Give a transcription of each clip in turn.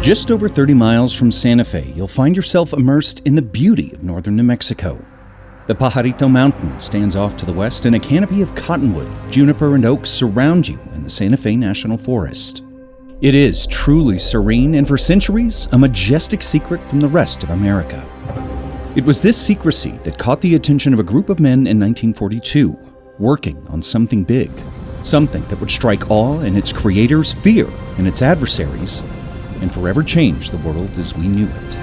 Just over 30 miles from Santa Fe, you'll find yourself immersed in the beauty of northern New Mexico. The Pajarito Mountain stands off to the west, and a canopy of cottonwood, juniper, and oaks surround you in the Santa Fe National Forest. It is truly serene, and for centuries, a majestic secret from the rest of America. It was this secrecy that caught the attention of a group of men in 1942, working on something big, something that would strike awe in its creators, fear in its adversaries, and forever change the world as we knew it.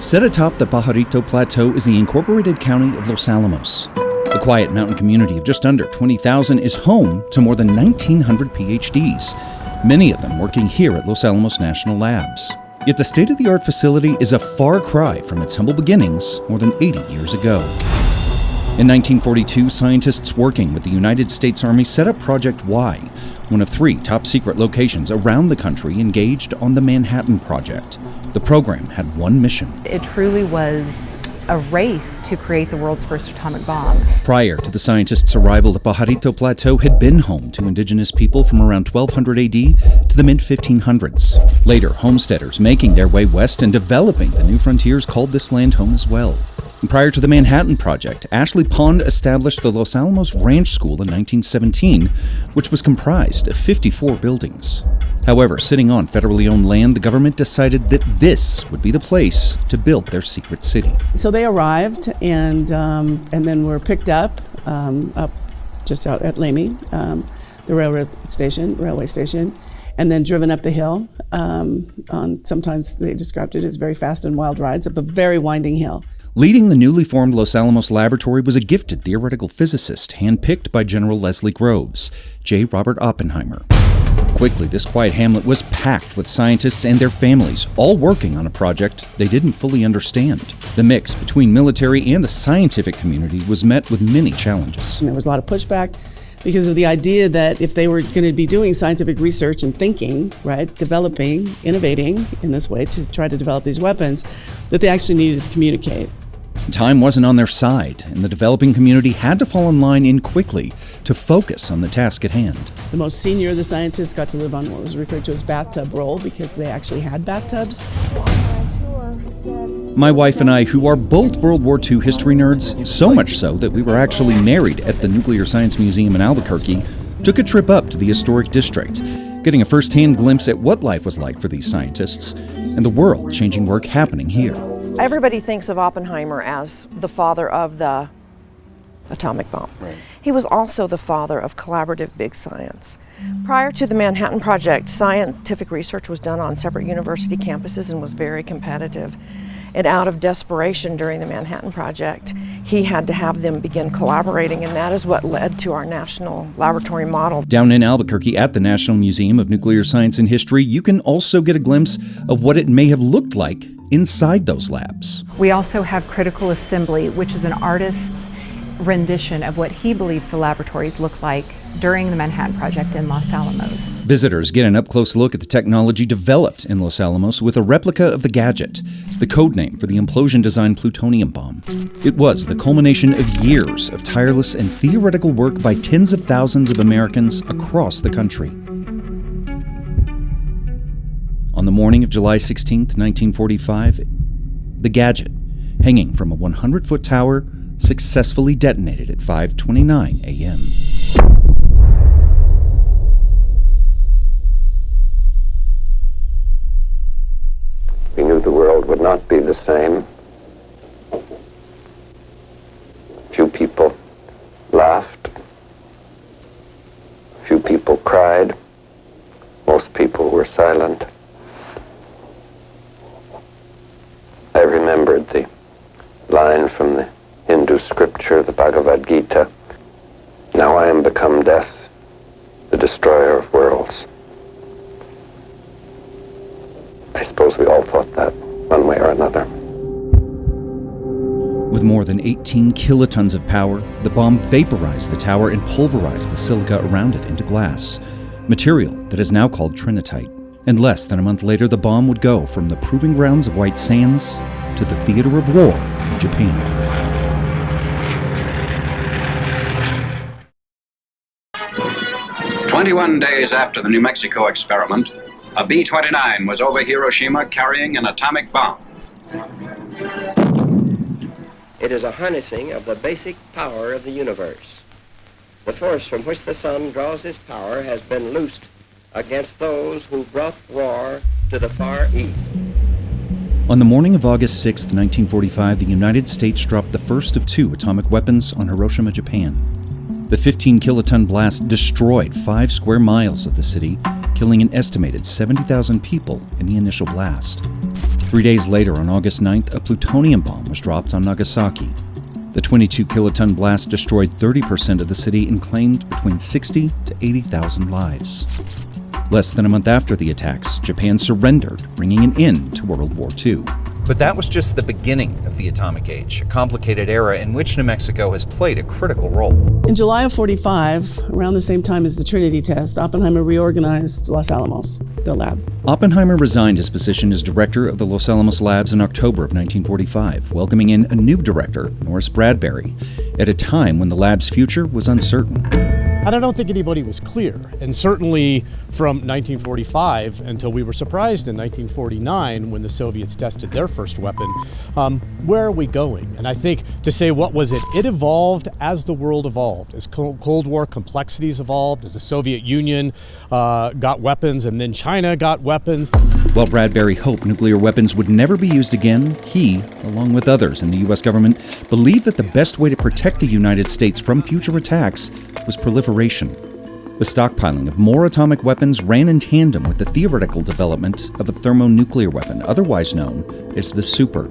Set atop the Pajarito Plateau is the incorporated county of Los Alamos. The quiet mountain community of just under 20,000 is home to more than 1,900 PhDs, many of them working here at Los Alamos National Labs. Yet the state-of-the-art facility is a far cry from its humble beginnings more than 80 years ago. In 1942, scientists working with the United States Army set up Project Y, one of 3 top-secret locations around the country engaged on the Manhattan Project. The program had one mission. It truly was a race to create the world's first atomic bomb. Prior to the scientists' arrival, the Pajarito Plateau had been home to indigenous people from around 1200 AD to the mid-1500s. Later, homesteaders making their way west and developing the new frontiers called this land home as well. And prior to the Manhattan Project, Ashley Pond established the Los Alamos Ranch School in 1917, which was comprised of 54 buildings. However, sitting on federally owned land, the government decided that this would be the place to build their secret city. So they arrived and then were picked up just out at Lamy, the railway station, and then driven up the hill. Sometimes they described it as very fast and wild rides up a very winding hill. Leading the newly formed Los Alamos Laboratory was a gifted theoretical physicist handpicked by General Leslie Groves, J. Robert Oppenheimer. Quickly, this quiet hamlet was packed with scientists and their families, all working on a project they didn't fully understand. The mix between military and the scientific community was met with many challenges. And there was a lot of pushback because of the idea that if they were going to be doing scientific research and thinking, right, developing, innovating in this way to try to develop these weapons, that they actually needed to communicate. Time wasn't on their side, and the developing community had to fall in line in quickly to focus on the task at hand. The most senior of the scientists got to live on what was referred to as bathtub role because they actually had bathtubs. My wife and I, who are both World War II history nerds, so much so that we were actually married at the Nuclear Science Museum in Albuquerque, took a trip up to the historic district, getting a first-hand glimpse at what life was like for these scientists and the world-changing work happening here. Everybody thinks of Oppenheimer as the father of the atomic bomb. Right. He was also the father of collaborative big science. Prior to the Manhattan Project, scientific research was done on separate university campuses and was very competitive. And out of desperation during the Manhattan Project, he had to have them begin collaborating, and that is what led to our national laboratory model. Down in Albuquerque at the National Museum of Nuclear Science and History, you can also get a glimpse of what it may have looked like inside those labs. We also have critical assembly, which is an artist's rendition of what he believes the laboratories look like during the Manhattan Project in Los Alamos. Visitors get an up-close look at the technology developed in Los Alamos with a replica of the gadget, the code name for the implosion-designed plutonium bomb. It was the culmination of years of tireless and theoretical work by tens of thousands of Americans across the country. On the morning of July 16, 1945, the gadget, hanging from a 100-foot tower, successfully detonated at 5:29 a.m. We knew the world would not be the same. Few people laughed. Few people cried. Most people were silent. I remembered the line from the Hindu scripture, the Bhagavad Gita. Now I am become death, the destroyer of worlds. I suppose we all thought that one way or another. With more than 18 kilotons of power, the bomb vaporized the tower and pulverized the silica around it into glass, material that is now called Trinitite. And less than a month later, the bomb would go from the proving grounds of White Sands to the theater of war in Japan. 21 days after the New Mexico experiment, a B-29 was over Hiroshima carrying an atomic bomb. It is a harnessing of the basic power of the universe. The force from which the sun draws its power has been loosed against those who brought war to the Far East. On the morning of August 6, 1945, the United States dropped the first of 2 atomic weapons on Hiroshima, Japan. The 15-kiloton blast destroyed 5 square miles of the city, killing an estimated 70,000 people in the initial blast. 3 days later, on August 9th, a plutonium bomb was dropped on Nagasaki. The 22-kiloton blast destroyed 30% of the city and claimed between 60 to 80,000 lives. Less than a month after the attacks, Japan surrendered, bringing an end to World War II. But that was just the beginning of the atomic age, a complicated era in which New Mexico has played a critical role. In July of 45, around the same time as the Trinity test, Oppenheimer reorganized Los Alamos, the lab. Oppenheimer resigned his position as director of the Los Alamos Labs in October of 1945, welcoming in a new director, Norris Bradbury, at a time when the lab's future was uncertain. And I don't think anybody was clear. And certainly from 1945 until we were surprised in 1949 when the Soviets tested their first weapon, where are we going? And I think to say what was it, it evolved as the world evolved, as Cold War complexities evolved, as the Soviet Union got weapons and then China got weapons. While Bradbury hoped nuclear weapons would never be used again, he, along with others in the U.S. government, believed that the best way to protect the United States from future attacks was proliferation. The stockpiling of more atomic weapons ran in tandem with the theoretical development of a thermonuclear weapon, otherwise known as the Super.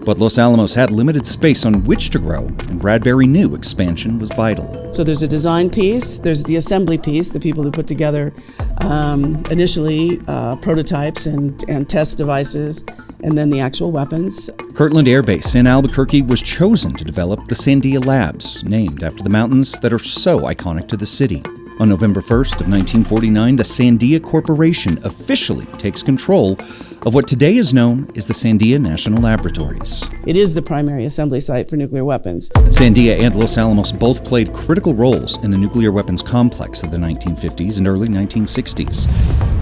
But Los Alamos had limited space on which to grow, and Bradbury knew expansion was vital. So there's a design piece, there's the assembly piece, the people who put together initially prototypes and test devices, and then the actual weapons. Kirtland Air Base in Albuquerque was chosen to develop the Sandia Labs, named after the mountains that are so iconic to the city. On November 1st of 1949, the Sandia Corporation officially takes control of what today is known as the Sandia National Laboratories. It is the primary assembly site for nuclear weapons. Sandia and Los Alamos both played critical roles in the nuclear weapons complex of the 1950s and early 1960s.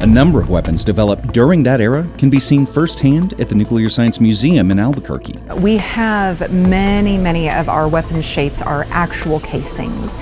A number of weapons developed during that era can be seen firsthand at the Nuclear Science Museum in Albuquerque. We have many of our weapon shapes are actual casings.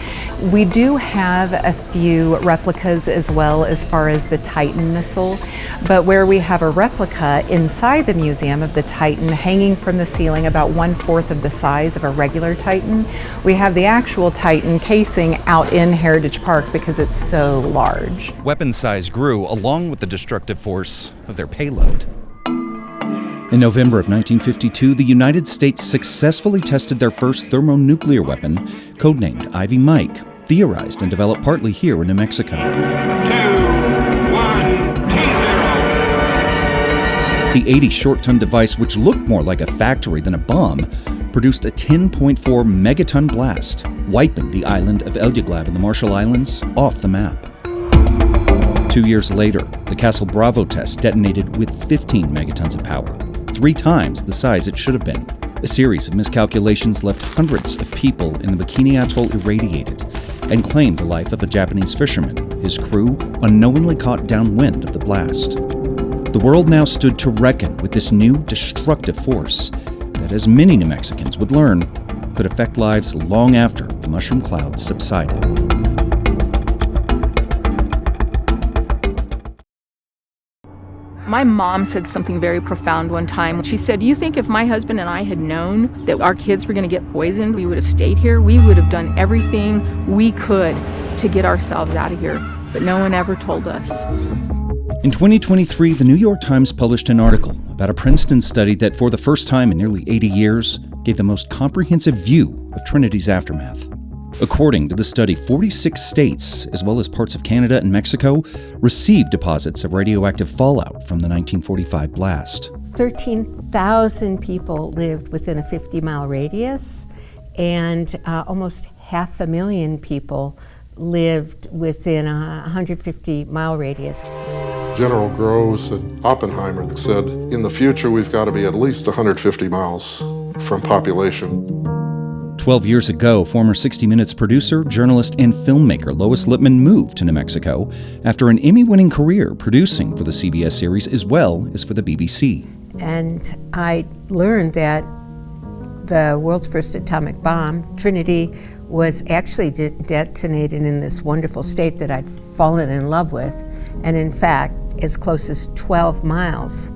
We do have a few replicas as well as far as the Titan missile, but where we have a replica inside the museum of the Titan hanging from the ceiling about 1/4 of the size of a regular Titan, we have the actual Titan casing out in Heritage Park because it's so large. Weapon size grew along with the destructive force of their payload. In November of 1952, the United States successfully tested their first thermonuclear weapon, codenamed Ivy Mike, theorized and developed partly here in New Mexico. 2, 1, 0. The 80 short-ton device, which looked more like a factory than a bomb, produced a 10.4 megaton blast, wiping the island of Elyuglab in the Marshall Islands off the map. 2 years later, the Castle Bravo test detonated with 15 megatons of power, 3 times the size it should have been. A series of miscalculations left hundreds of people in the Bikini Atoll irradiated and claimed the life of a Japanese fisherman. His crew unknowingly caught downwind of the blast. The world now stood to reckon with this new destructive force that, as many New Mexicans would learn, could affect lives long after the mushroom clouds subsided. My mom said something very profound one time. She said, "You think if my husband and I had known that our kids were going to get poisoned, we would have stayed here? We would have done everything we could to get ourselves out of here, but no one ever told us." In 2023, the New York Times published an article about a Princeton study that, for the first time in nearly 80 years, gave the most comprehensive view of Trinity's aftermath. According to the study, 46 states, as well as parts of Canada and Mexico, received deposits of radioactive fallout from the 1945 blast. 13,000 people lived within a 50-mile radius, and almost 500,000 people lived within a 150-mile radius. General Groves and Oppenheimer said, in the future we've got to be at least 150 miles from population. 12 years ago, former 60 Minutes producer, journalist, and filmmaker Lois Lippman moved to New Mexico after an Emmy-winning career producing for the CBS series as well as for the BBC. And I learned that the world's first atomic bomb, Trinity, was actually detonated in this wonderful state that I'd fallen in love with, and in fact, as close as 12 miles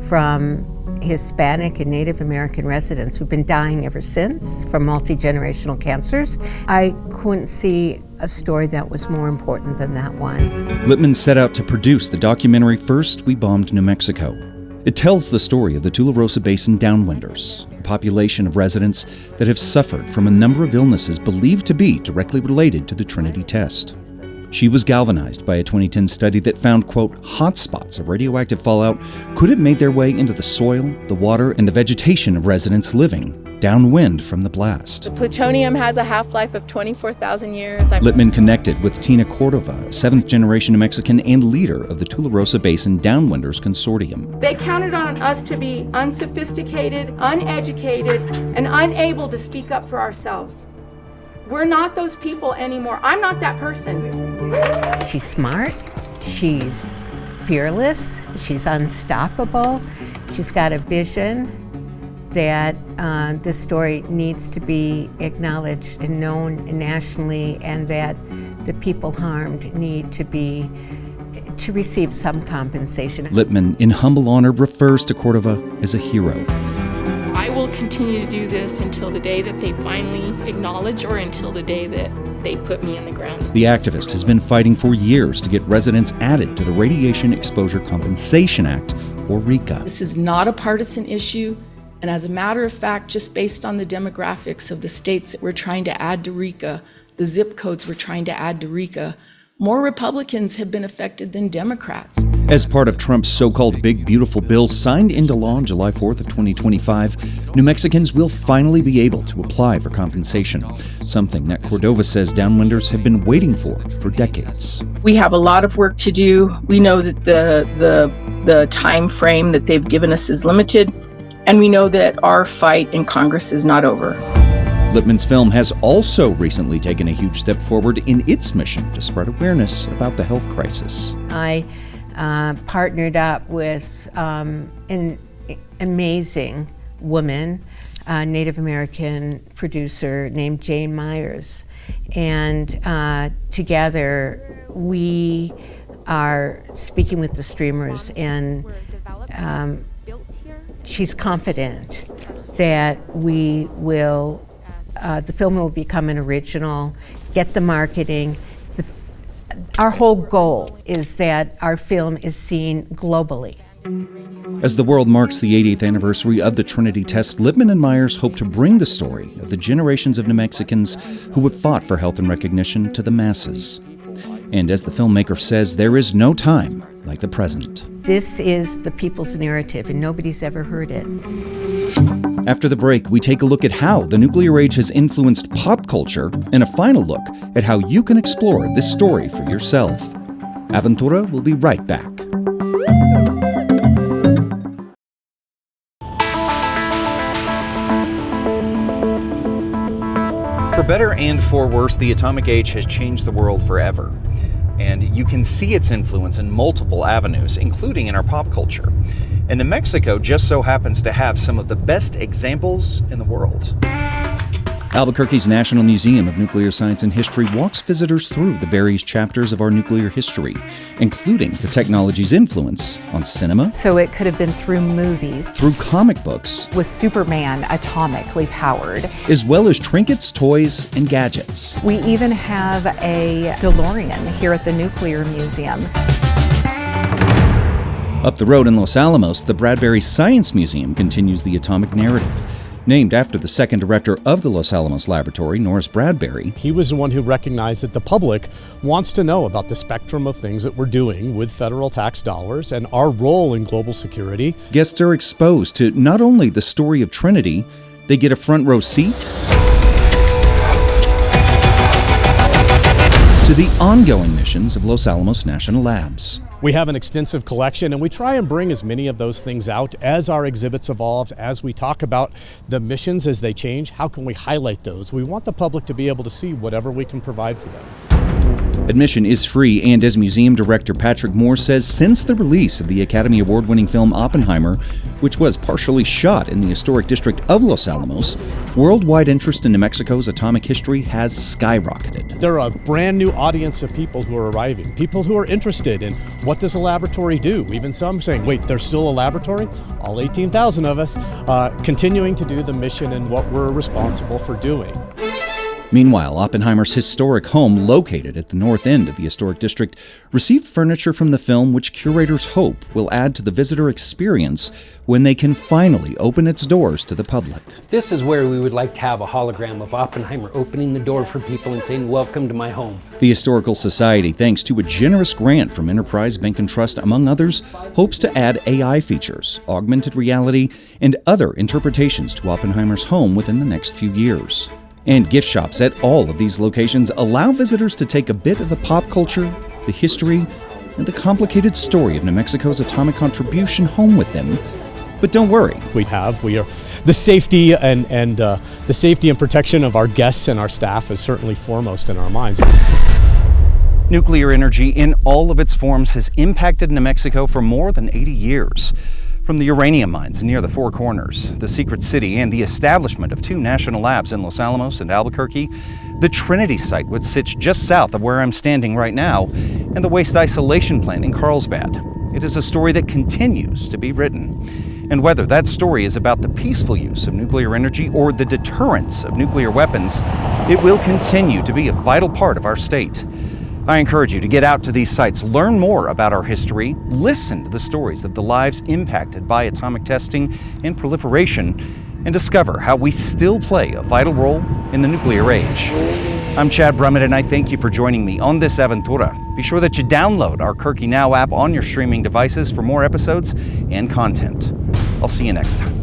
from Hispanic and Native American residents who've been dying ever since from multi-generational cancers. I couldn't see a story that was more important than that one. Lippman set out to produce the documentary First We Bombed New Mexico. It tells the story of the Tularosa Basin downwinders, a population of residents that have suffered from a number of illnesses believed to be directly related to the Trinity test. She was galvanized by a 2010 study that found, quote, hotspots of radioactive fallout could have made their way into the soil, the water, and the vegetation of residents living downwind from the blast. The plutonium has a half-life of 24,000 years. Lippman connected with Tina Cordova, a seventh-generation New Mexican and leader of the Tularosa Basin Downwinders Consortium. They counted on us to be unsophisticated, uneducated, and unable to speak up for ourselves. We're not those people anymore. I'm not that person. She's smart, she's fearless, she's unstoppable, she's got a vision that this story needs to be acknowledged and known nationally, and that the people harmed need to receive some compensation. Lippman, in humble honor, refers to Cordova as a hero. I will continue to do this until the day that they finally acknowledge, or until the day that they put me in the ground. The activist has been fighting for years to get residents added to the Radiation Exposure Compensation Act, or RECA. This is not a partisan issue, and as a matter of fact, just based on the demographics of the states that we're trying to add to RECA, the zip codes we're trying to add to RECA, more Republicans have been affected than Democrats. As part of Trump's so-called Big Beautiful Bill signed into law on July 4th of 2025, New Mexicans will finally be able to apply for compensation, something that Cordova says downwinders have been waiting for decades. We have a lot of work to do. We know that the time frame that they've given us is limited, and we know that our fight in Congress is not over. Lippman's film has also recently taken a huge step forward in its mission to spread awareness about the health crisis. I partnered up with an amazing woman, a Native American producer named Jane Myers, and together we are speaking with the streamers, and she's confident that we will the film will become an original, get the marketing. Our whole goal is that our film is seen globally. As the world marks the 80th anniversary of the Trinity test, Lippman and Myers hope to bring the story of the generations of New Mexicans who have fought for health and recognition to the masses. And as the filmmaker says, there is no time like the present. This is the people's narrative, and nobody's ever heard it. After the break, we take a look at how the nuclear age has influenced pop culture, and a final look at how you can explore this story for yourself. Aventura will be right back. For better and for worse, the atomic age has changed the world forever. And you can see its influence in multiple avenues, including in our pop culture. And New Mexico just so happens to have some of the best examples in the world. Albuquerque's National Museum of Nuclear Science and History walks visitors through the various chapters of our nuclear history, including the technology's influence on cinema. So it could have been through movies. Through comic books. Was Superman atomically powered? As well as trinkets, toys, and gadgets. We even have a DeLorean here at the Nuclear Museum. Up the road in Los Alamos, the Bradbury Science Museum continues the atomic narrative. Named after the second director of the Los Alamos Laboratory, Norris Bradbury. He was the one who recognized that the public wants to know about the spectrum of things that we're doing with federal tax dollars and our role in global security. Guests are exposed to not only the story of Trinity, they get a front row seat to the ongoing missions of Los Alamos National Labs. We have an extensive collection, and we try and bring as many of those things out as our exhibits evolve, as we talk about the missions as they change. How can we highlight those? We want the public to be able to see whatever we can provide for them. Admission is free, and as museum director Patrick Moore says, since the release of the Academy Award-winning film Oppenheimer, which was partially shot in the historic district of Los Alamos, worldwide interest in New Mexico's atomic history has skyrocketed. There are a brand new audience of people who are arriving, people who are interested in what does a laboratory do? Even some saying, wait, there's still a laboratory? All 18,000 of us continuing to do the mission and what we're responsible for doing. Meanwhile, Oppenheimer's historic home, located at the north end of the historic district, received furniture from the film which curators hope will add to the visitor experience when they can finally open its doors to the public. This is where we would like to have a hologram of Oppenheimer opening the door for people and saying, "Welcome to my home." The Historical Society, thanks to a generous grant from Enterprise Bank and Trust, among others, hopes to add AI features, augmented reality, and other interpretations to Oppenheimer's home within the next few years. And gift shops at all of these locations allow visitors to take a bit of the pop culture, the history, and the complicated story of New Mexico's atomic contribution home with them. But don't worry. We are the safety and the safety and protection of our guests and our staff is certainly foremost in our minds. Nuclear energy in all of its forms has impacted New Mexico for more than 80 years. From the uranium mines near the Four Corners, the Secret City, and the establishment of 2 national labs in Los Alamos and Albuquerque, the Trinity site, which sits just south of where I'm standing right now, and the waste isolation plant in Carlsbad. It is a story that continues to be written. And whether that story is about the peaceful use of nuclear energy or the deterrence of nuclear weapons, it will continue to be a vital part of our state. I encourage you to get out to these sites, learn more about our history, listen to the stories of the lives impacted by atomic testing and proliferation, and discover how we still play a vital role in the nuclear age. I'm Chad Brummett, and I thank you for joining me on this Aventura. Be sure that you download our Kirky Now app on your streaming devices for more episodes and content. I'll see you next time.